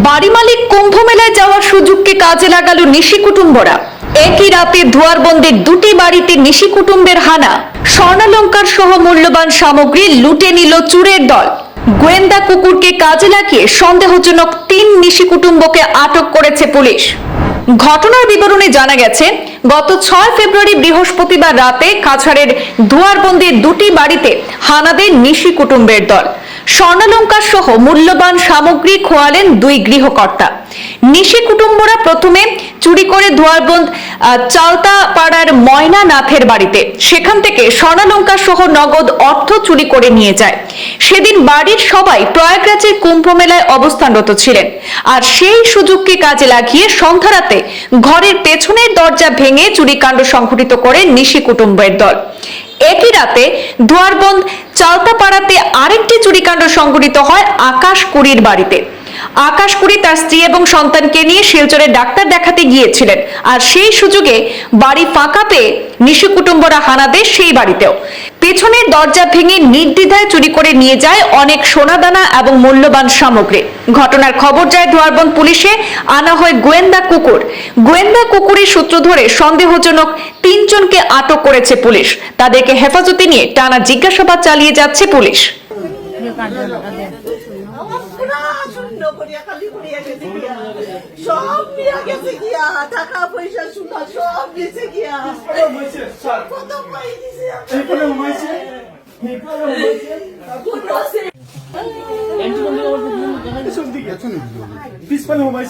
বাড়ি মালিক কুম্ভ মেলায় যাওয়ার সুযোগকে কাজে লাগালো নিশি কুটুম্বরা। একই রাতে দুয়ারবন্দের দুটি বাড়িতে নিশি কুটুম্বের হানা। স্বর্ণালংকার সহ মূল্যবান সামগ্রী লুটে নিল চোরের দল। গোয়েন্দা কুকুরকে কাজে লাগিয়ে সন্দেহজনক ৩ নিশি কুটুম্বকে আটক করেছে পুলিশ। ঘটনার বিবরণে জানা গেছে, গত ৬ ফেব্রুয়ারি বৃহস্পতিবার রাতে কাছাড়ের দুয়ারবন্দের দুটি বাড়িতে হানা দেয় নিশি কুটুম্বের দল। স্বর্ণালংকার সহ মূল্যবান সামগ্রী খোয়ালেন ২ গৃহকর্তা। নিশি কুটুম্বরা প্রথমে চুরি করে দুয়ারবন্দ চালতাপাড়ার ময়না নাথের বাড়িতে, সেখান থেকে স্বর্ণালংকার সহ নগদ অর্থ চুরি করে নিয়ে যায়। সেদিন বাড়ির সবাই প্রয়াগরাজের কুম্ভ মেলায় অবস্থানরত ছিলেন, আর সেই সুযোগকে কাজে লাগিয়ে সন্ধ্যা রাতে ঘরের পেছনের দরজা ভেঙে চুরিকাণ্ড সংঘটিত করে নিশি কুটুম্বের দল। একই রাতে দুয়ারবন্দ চালতাপাড়াতে আরেকটি চুরিকাণ্ড সংঘটিত হয় আকাশ কুড়ির বাড়িতে। আকাশ কুড়ি তার স্ত্রী এবং সন্তানকে নিয়ে শিলচরে ডাক্তার দেখাতে গিয়েছিলেন, আর সেই সুযোগে বাড়ি ফাঁকা পেয়ে নিশি কুটুম্বরা হানা দেয় সেই বাড়িতেও। পেছনের দরজা ভেঙে নির্দ্বিধায় চুরি করে নিয়ে যায় অনেক সোনাদানা এবং মূল্যবান সামগ্রী। ঘটনার খবর যায় দুয়ারবন্দ পুলিশে, আনা হয় গোয়েন্দা কুকুর। গোয়েন্দা কুকুরের সূত্র ধরে সন্দেহজনক ৩ জনকে আটক করেছে পুলিশ। তাদেরকে হেফাজতে নিয়ে টানা জিজ্ঞাসাবাদ চালিয়ে যাচ্ছে পুলিশ। সব নিয়ে গেছে গিয়া, টাকা পয়সা সোনা সব নিচে গিয়া কত পাই দিছে পিছফালে মোবাইল